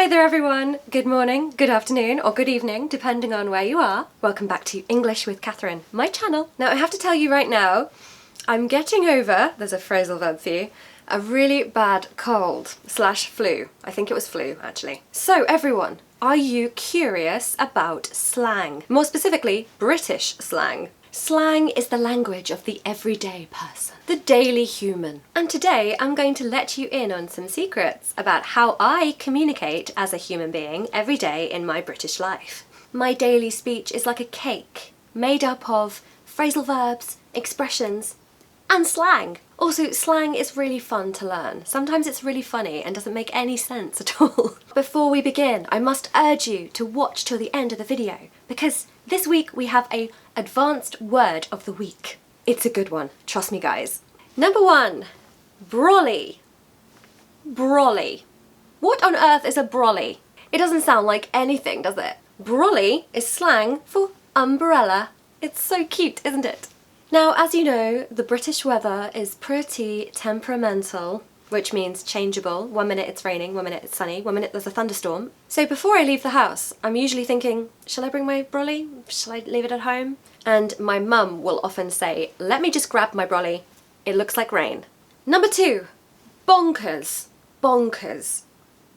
Hi there everyone! Good morning, good afternoon or good evening depending on where you are. Welcome back to English with Katharine, my channel. Now I have to tell you right now, I'm getting over, there's a phrasal verb for you, a really bad cold / flu. I think it was flu actually. So everyone, are you curious about slang? More specifically, British slang. Slang is the language of the everyday person, the daily human. And today I'm going to let you in on some secrets about how I communicate as a human being every day in my British life. My daily speech is like a cake, made up of phrasal verbs, expressions, and slang. Also, slang is really fun to learn. Sometimes it's really funny and doesn't make any sense at all. Before we begin, I must urge you to watch till the end of the video because this week we have a advanced word of the week. It's a good one, trust me guys. Number 1, brolly. Brolly. What on earth is a brolly? It doesn't sound like anything, does it? Brolly is slang for umbrella. It's so cute, isn't it? Now, as you know, the British weather is pretty temperamental, which means changeable. 1 minute it's raining, 1 minute it's sunny, 1 minute there's a thunderstorm. So before I leave the house, I'm usually thinking, shall I bring my brolly? Shall I leave it at home? And my mum will often say, let me just grab my brolly. It looks like rain. Number 2, bonkers. Bonkers.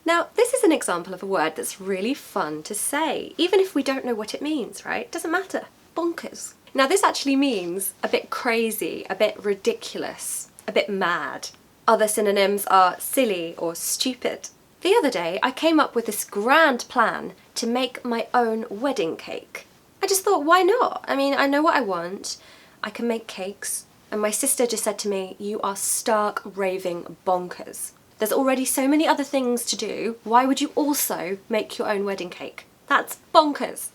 Now, this is an example of a word that's really fun to say, even if we don't know what it means, right? Doesn't matter. Bonkers. Now this actually means a bit crazy, a bit ridiculous, a bit mad. Other synonyms are silly or stupid. The other day I came up with this grand plan to make my own wedding cake. I just thought, why not? I mean, I know what I want, I can make cakes, and my sister just said to me, you are stark raving bonkers. There's already so many other things to do, why would you also make your own wedding cake? That's bonkers.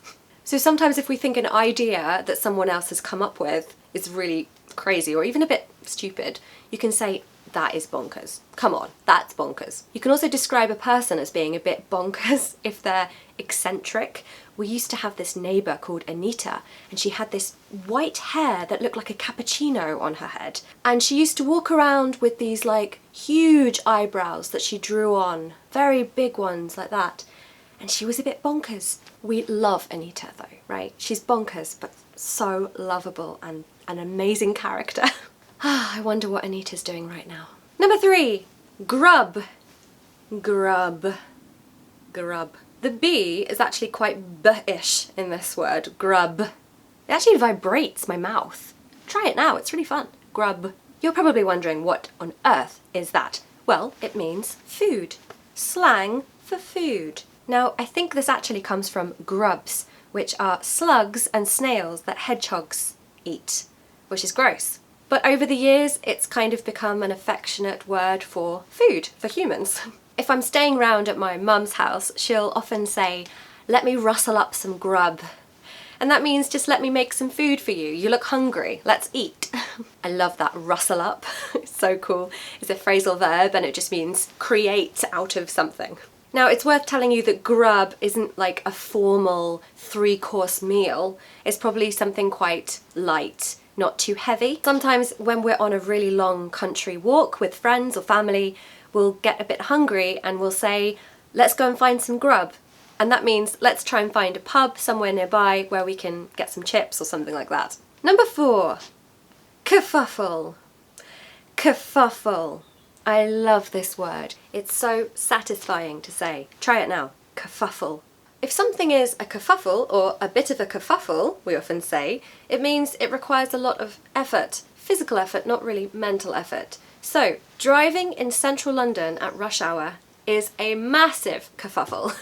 So sometimes if we think an idea that someone else has come up with is really crazy or even a bit stupid, you can say, that is bonkers. Come on, that's bonkers. You can also describe a person as being a bit bonkers if they're eccentric. We used to have this neighbour called Anita, and she had this white hair that looked like a cappuccino on her head. And she used to walk around with these like huge eyebrows that she drew on, very big ones like that. And she was a bit bonkers. We love Anita though, right? She's bonkers, but so lovable and an amazing character. I wonder what Anita's doing right now. Number 3, grub. Grub. Grub. The B is actually quite B-ish in this word, grub. It actually vibrates my mouth. Try it now, it's really fun. Grub. You're probably wondering what on earth is that? Well, it means food. Slang for food. Now, I think this actually comes from grubs, which are slugs and snails that hedgehogs eat, which is gross. But over the years, it's kind of become an affectionate word for food, for humans. If I'm staying round at my mum's house, she'll often say, let me rustle up some grub. And that means just let me make some food for you. You look hungry, let's eat. I love that rustle up, it's so cool. It's a phrasal verb and it just means create out of something. Now, it's worth telling you that grub isn't like a formal 3-course meal. It's probably something quite light, not too heavy. Sometimes when we're on a really long country walk with friends or family, we'll get a bit hungry and we'll say, let's go and find some grub. And that means let's try and find a pub somewhere nearby where we can get some chips or something like that. Number 4, Kafuffle. Kafuffle. I love this word. It's so satisfying to say. Try it now. Kafuffle. If something is a kerfuffle, or a bit of a kerfuffle, we often say, it means it requires a lot of effort. Physical effort, not really mental effort. So, driving in central London at rush hour is a massive kerfuffle.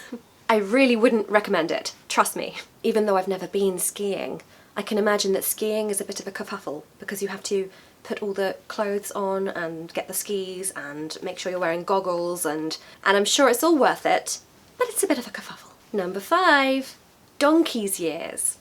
I really wouldn't recommend it, trust me. Even though I've never been skiing, I can imagine that skiing is a bit of a kerfuffle because you have to put all the clothes on and get the skis and make sure you're wearing goggles and I'm sure it's all worth it, but it's a bit of a kerfuffle. Number 5, donkey's years.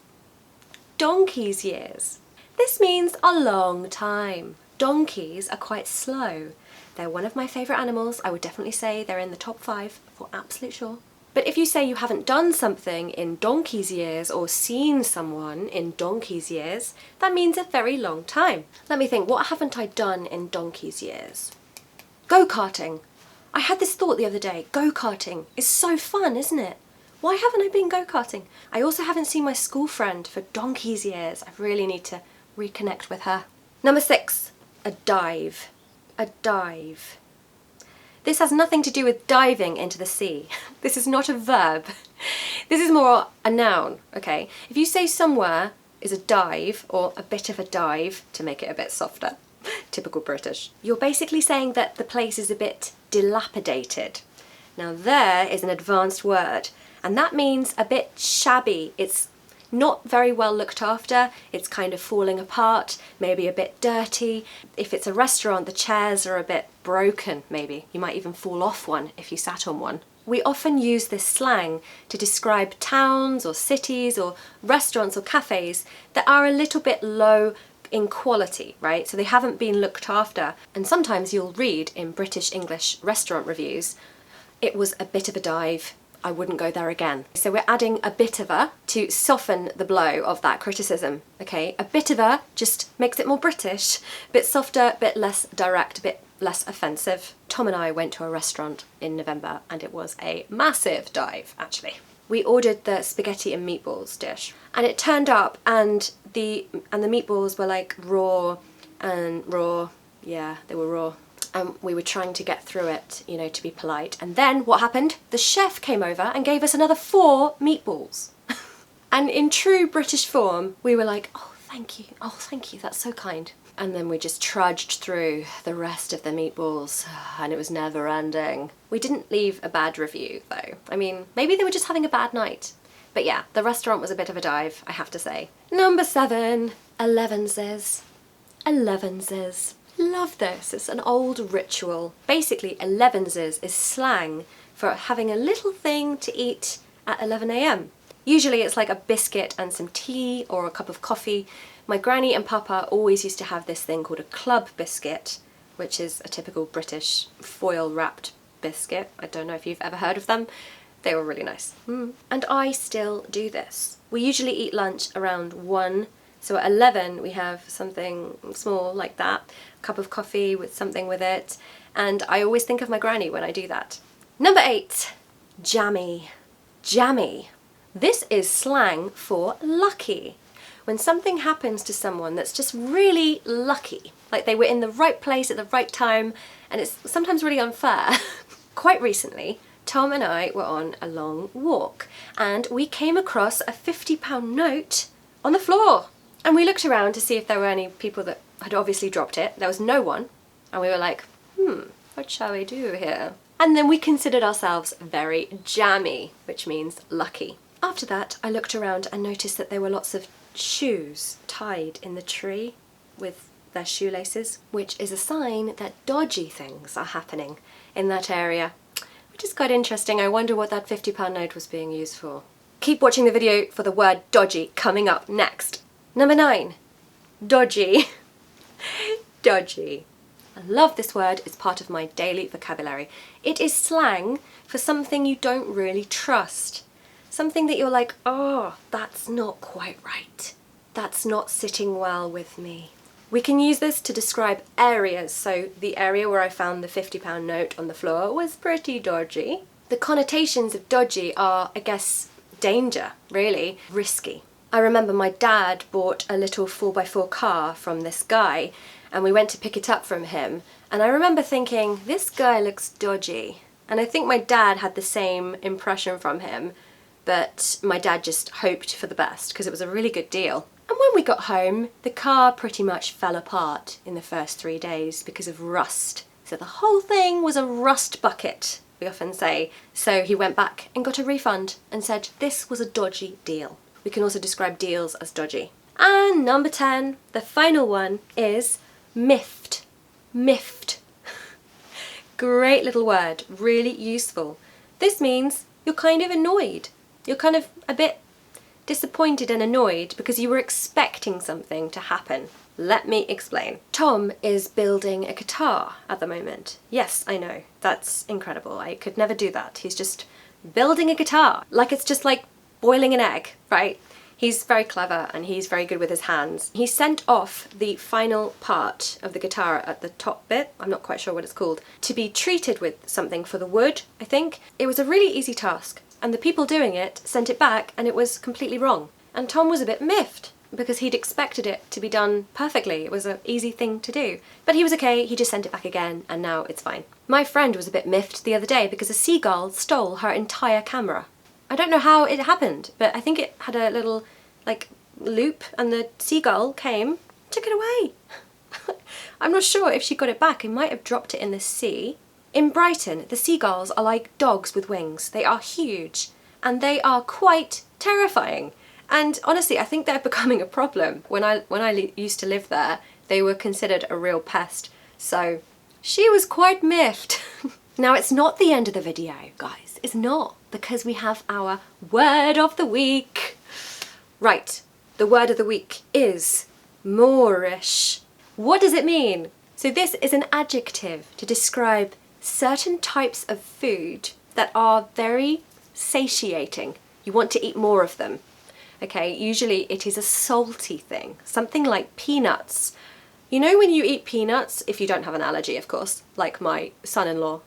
Donkey's years. This means a long time. Donkeys are quite slow. They're one of my favourite animals. I would definitely say they're in the top 5 for absolute sure. But if you say you haven't done something in donkey's years or seen someone in donkey's years, that means a very long time. Let me think, what haven't I done in donkey's years? Go-karting. I had this thought the other day, go-karting is so fun, isn't it? Why haven't I been go-karting? I also haven't seen my school friend for donkey's years. I really need to reconnect with her. Number 6, a dive. A dive. This has nothing to do with diving into the sea. This is not a verb. This is more a noun, okay? If you say somewhere is a dive, or a bit of a dive, to make it a bit softer, typical British, you're basically saying that the place is a bit dilapidated. Now there is an advanced word, and that means a bit shabby. It's not very well looked after, it's kind of falling apart, maybe a bit dirty. If it's a restaurant, the chairs are a bit broken, maybe. You might even fall off one if you sat on one. We often use this slang to describe towns or cities or restaurants or cafes that are a little bit low in quality, right? So they haven't been looked after. And sometimes you'll read in British English restaurant reviews, it was a bit of a dive, I wouldn't go there again. So we're adding a bit of a to soften the blow of that criticism, okay? A bit of a just makes it more British, a bit softer, a bit less direct, a bit less offensive. Tom and I went to a restaurant in November and it was a massive dive, actually. We ordered the spaghetti and meatballs dish and it turned up and the meatballs were like raw, yeah, they were raw. And we were trying to get through it, you know, to be polite. And then what happened? The chef came over and gave us another 4 meatballs. And in true British form, we were like, oh, thank you, that's so kind. And then we just trudged through the rest of the meatballs and it was never ending. We didn't leave a bad review though. I mean, maybe they were just having a bad night. But yeah, the restaurant was a bit of a dive, I have to say. Number 7, elevenses. Elevenses. Love this, it's an old ritual. Basically, elevenses is slang for having a little thing to eat at 11 AM. Usually it's like a biscuit and some tea or a cup of coffee. My granny and papa always used to have this thing called a club biscuit, which is a typical British foil wrapped biscuit. I don't know if you've ever heard of them. They were really nice. And I still do this. We usually eat lunch around 1. So at 11 we have something small like that, a cup of coffee with something with it, and I always think of my granny when I do that. Number 8, jammy. Jammy. This is slang for lucky. When something happens to someone that's just really lucky, like they were in the right place at the right time, and it's sometimes really unfair. Quite recently, Tom and I were on a long walk, and we came across a £50 note on the floor. And we looked around to see if there were any people that had obviously dropped it. There was no one. And we were like, what shall we do here? And then we considered ourselves very jammy, which means lucky. After that, I looked around and noticed that there were lots of shoes tied in the tree with their shoelaces, which is a sign that dodgy things are happening in that area, which is quite interesting. I wonder what that £50 note was being used for. Keep watching the video for the word dodgy coming up next. Number 9, dodgy. Dodgy. I love this word, it's part of my daily vocabulary. It is slang for something you don't really trust. Something that you're like, oh, that's not quite right. That's not sitting well with me. We can use this to describe areas, so the area where I found the £50 note on the floor was pretty dodgy. The connotations of dodgy are, I guess, danger, really, risky. I remember my dad bought a little 4x4 car from this guy and we went to pick it up from him, and I remember thinking, this guy looks dodgy. And I think my dad had the same impression from him, but my dad just hoped for the best because it was a really good deal. And when we got home, the car pretty much fell apart in the first 3 days because of rust. So the whole thing was a rust bucket, we often say. So he went back and got a refund and said this was a dodgy deal. We can also describe deals as dodgy. And number 10, the final one, is miffed. Miffed. Great little word, really useful. This means you're kind of annoyed. You're kind of a bit disappointed and annoyed because you were expecting something to happen. Let me explain. Tom is building a guitar at the moment. Yes, I know, that's incredible. I could never do that. He's just building a guitar. Like it's just like boiling an egg, right? He's very clever and he's very good with his hands. He sent off the final part of the guitar at the top bit, I'm not quite sure what it's called, to be treated with something for the wood, I think. It was a really easy task, and the people doing it sent it back and it was completely wrong. And Tom was a bit miffed because he'd expected it to be done perfectly. It was an easy thing to do. But he was okay, he just sent it back again and now it's fine. My friend was a bit miffed the other day because a seagull stole her entire camera. I don't know how it happened, but I think it had a little, like, loop and the seagull came, took it away. I'm not sure if she got it back. It might have dropped it in the sea. In Brighton, the seagulls are like dogs with wings. They are huge and they are quite terrifying. And honestly, I think they're becoming a problem. When I used to live there, they were considered a real pest. So she was quite miffed. Now, it's not the end of the video, guys. It's not, because we have our word of the week. Right, the word of the week is Moorish. What does it mean? So this is an adjective to describe certain types of food that are very satiating. You want to eat more of them. Okay, usually it is a salty thing, something like peanuts. You know when you eat peanuts, if you don't have an allergy, of course, like my son-in-law,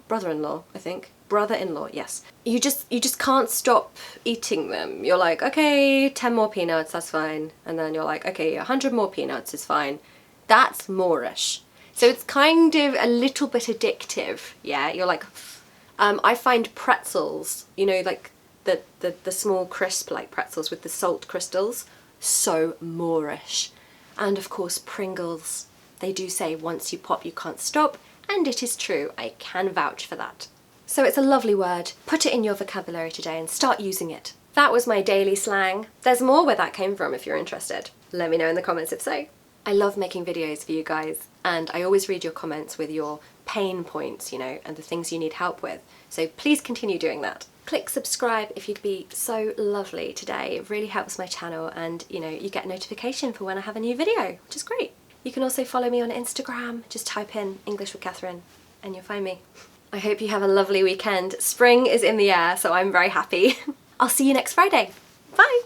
brother-in-law, I think. Brother-in-law, yes. You just can't stop eating them. You're like, okay, 10 more peanuts, that's fine. And then you're like, okay, 100 more peanuts is fine. That's Moorish. So it's kind of a little bit addictive, yeah? You're like, I find pretzels, you know, like the small crisp like pretzels with the salt crystals, so Moorish. And of course Pringles. They do say once you pop you can't stop, and it is true, I can vouch for that. So it's a lovely word. Put it in your vocabulary today and start using it. That was my daily slang. There's more where that came from if you're interested. Let me know in the comments if so. I love making videos for you guys, and I always read your comments with your pain points, you know, and the things you need help with. So please continue doing that. Click subscribe if you'd be so lovely today. It really helps my channel, and you know, you get a notification for when I have a new video, which is great. You can also follow me on Instagram. Just type in English with Katharine and you'll find me. I hope you have a lovely weekend. Spring is in the air, so I'm very happy. I'll see you next Friday. Bye!